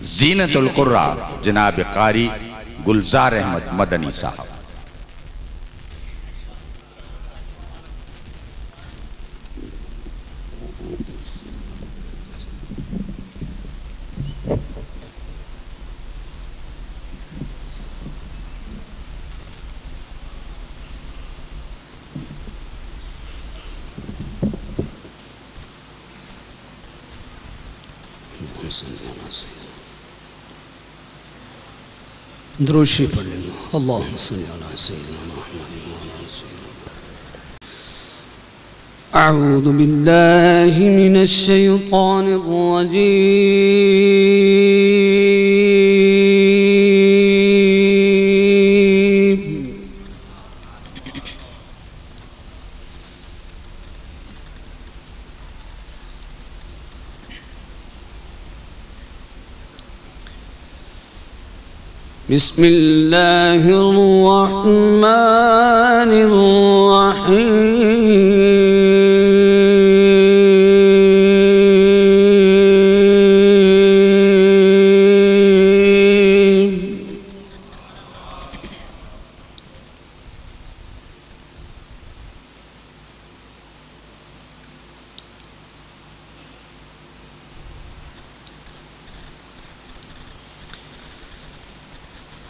ज़ीनतुल क़ुर्रा जनाब कारी गुलजार अहमद मदनी साहब। द्रूशी पढ़ लेना। अल्लाहुम्मा सल्ली अला सय्यिदिना मुहम्मद व अला सय्यिदिना। अऊज़ु बिल्लाहि मिनश शैतानिर रजीम। बिस्मिल्लाहिर रहमानिर रहीम।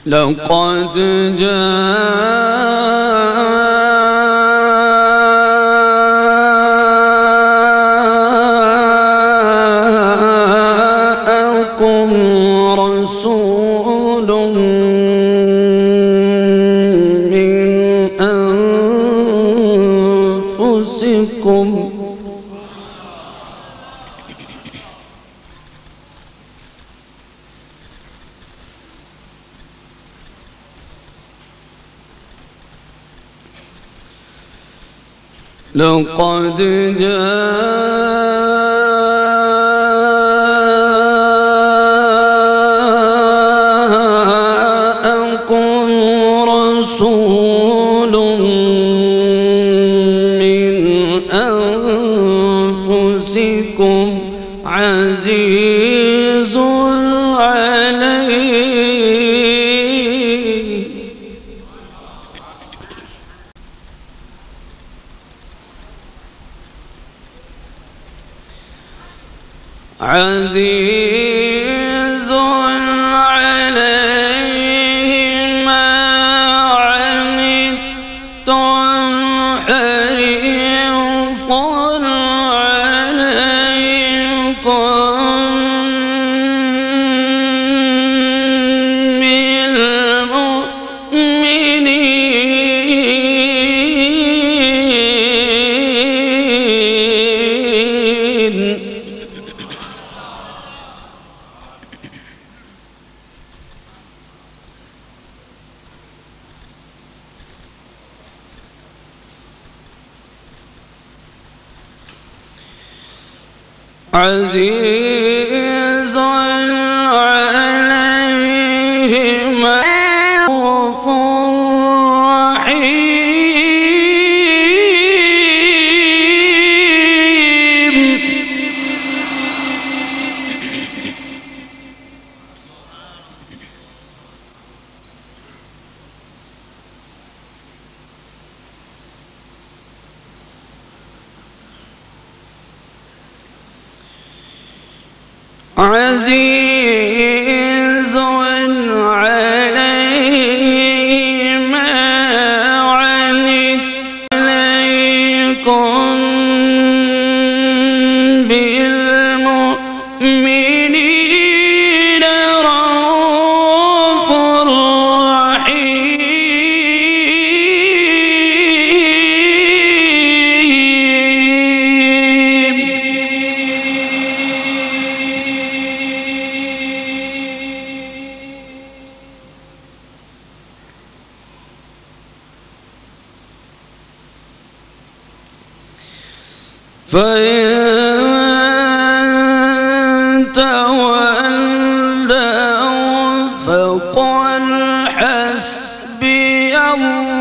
लक़द जाअकुम रसूलुम मिन अनफुसिकुम लक़द जाअकुम रसूलुम मिन अनफुसिकुम अज़ीज़ुन अलैहि अज़ीज़ुन अलैहि मा अनित्तुम हरीसुन अलैकुम बिल मुमिनीन। अज़ीज़ुन अलैहि मा रऊफ़ुर रहीम। अज़ीज़ुन अलैहि मा अनित्तुम बिल मुमिनीन रऊफ़ुर रहीम। فإن تولوا فقل حسبي الله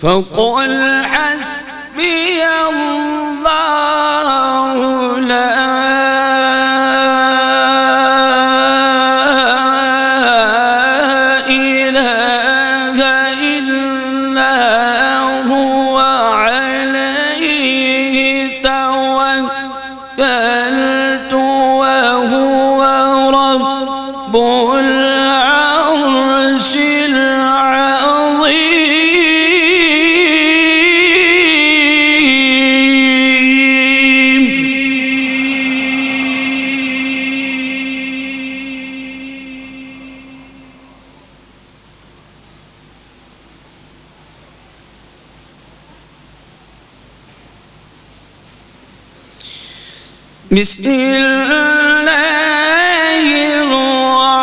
فقل حسبي الله لا إله إلا هو عليه توكلت وهو رب العرش العظيم. بسم الله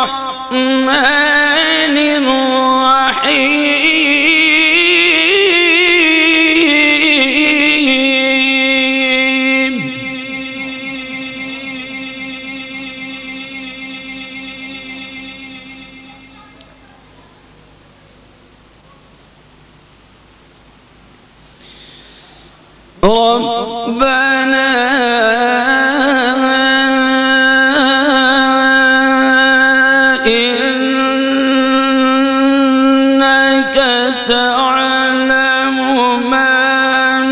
الرحمن الرحيم. ربنا تعلم ما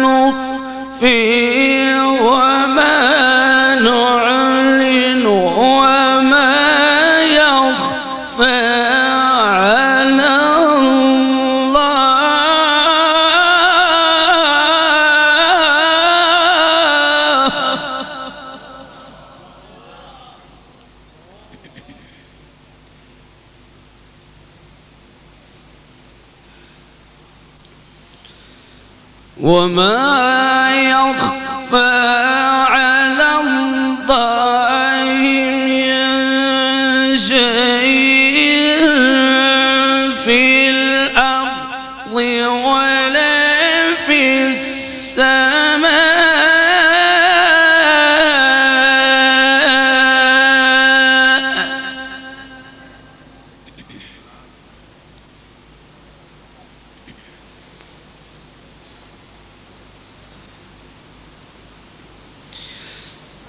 نخفي وما نعلن وما يخفى على الله. وما يخفى على الله من شيء في الأرض ولا في السماء.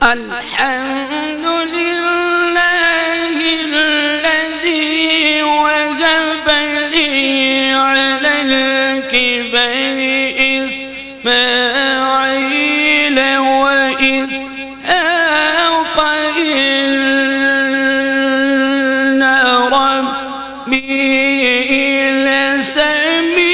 الحمد لله الذي وهب لي على الكبر إسماعيل وإسحاق إن ربي لسميع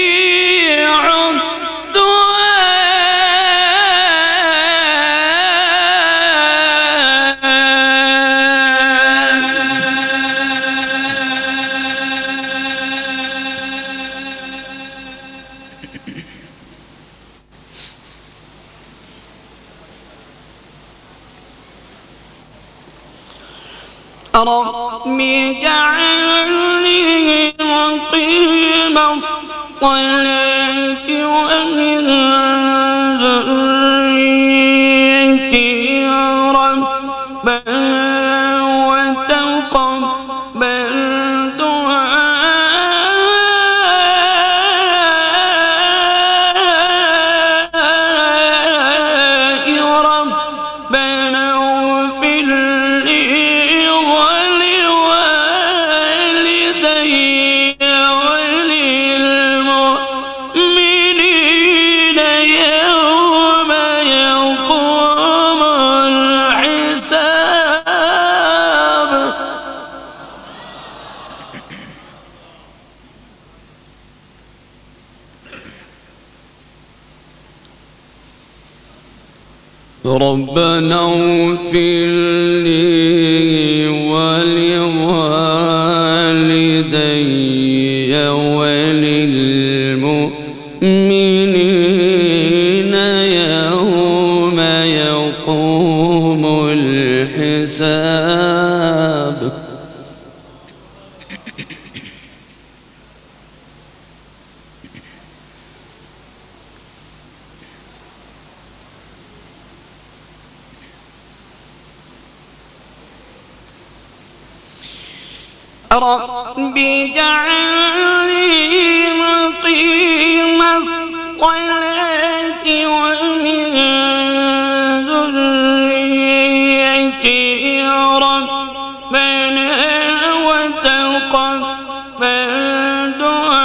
رب اجعلني مقيم الصلاة ومن ذريتي ربنا وتقبل دعائي ربنا اغفر لي وللمؤمنين يوم يقوم الحساب. ربنا اغفر لي ولوالدي وللمؤمنين يوم يقوم الحساب. رب اجعلني مقيم الصلاة الصلاة ومن ذريتي ربنا وتقبل دعائي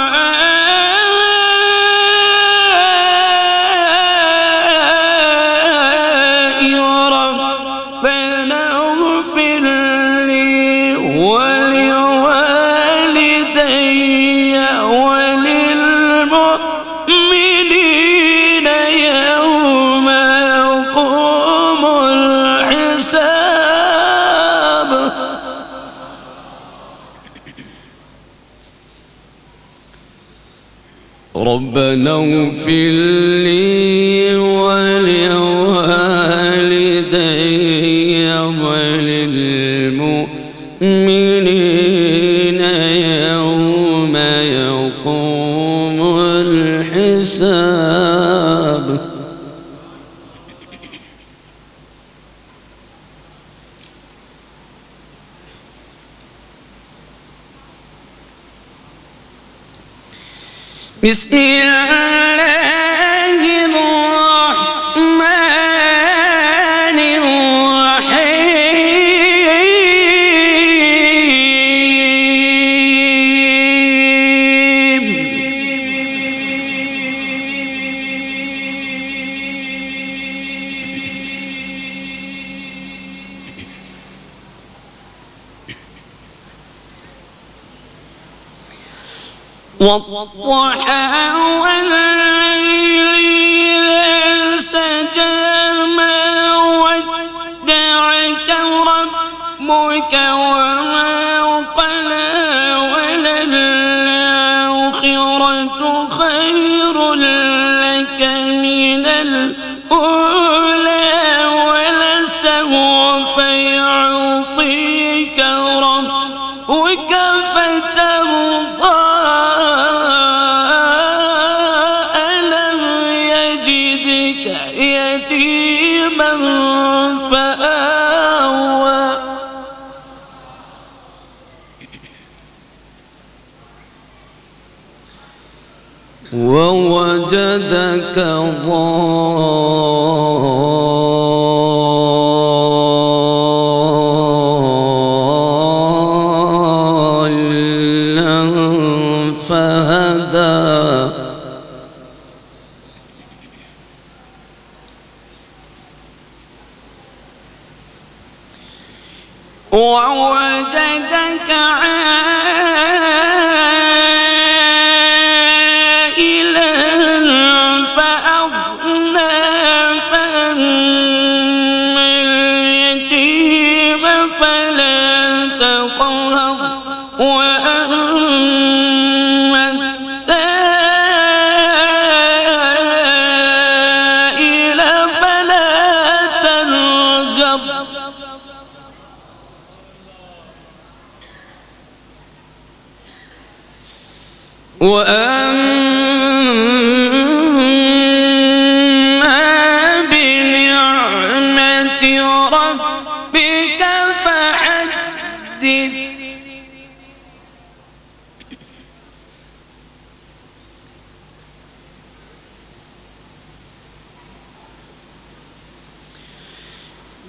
ربنا اغفر لي ولوالدي وللمؤمنين يوم يقوم الحساب. ربنا اغفر لي ولوالدي وللمؤمنين يوم يقوم الحساب. بسم الله الرحمن الرحيم. والضحى والليل إذا سجى ما ودعك ربك وما قلى وللآخرة خير لك من الأولى ولسوف يعطيك ربك فترضى. يتيما فآوى ووجدك ضالا فهدى. ووجدك عائلا فأغنى فأما اليتيم فلا تقهر وأما السائل فلا تنهر. وأما بنعمة ربك فحدث.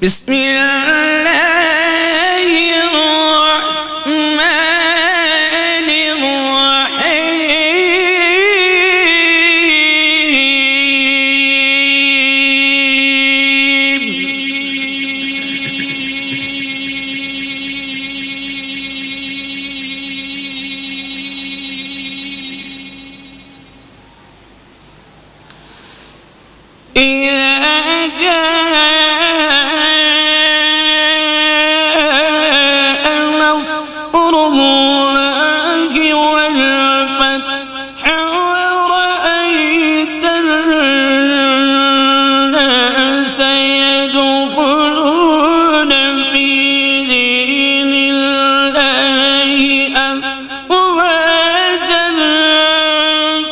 بسم الله الرحمن الرحيم. إذا جاء نصر الله والفتح ورأيت الناس يدخلون في دين الله أفواجا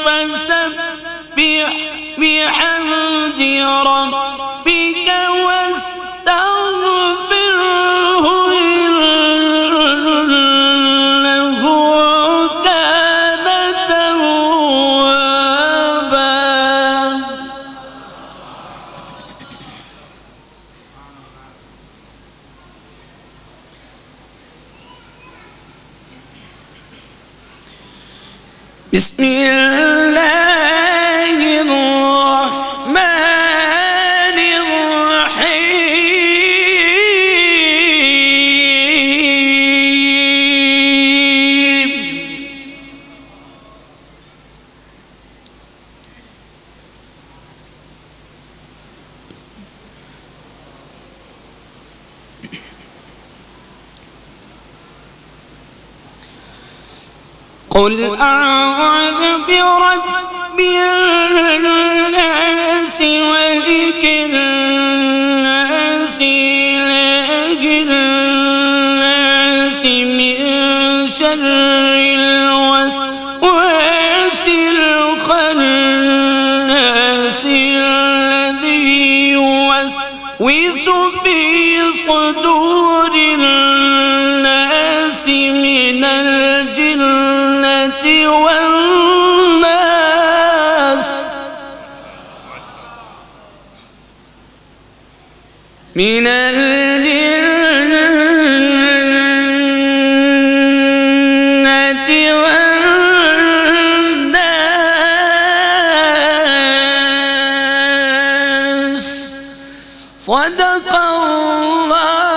فسبح بحمد ربك بسم الله الرحمن الرحيم. قل أعوذ برب الناس ملك الناس إله الناس من شر الوسواس الخناس الذي يوسوس في صدور الناس من الجنة والناس. من الجنة والناس. صدق الله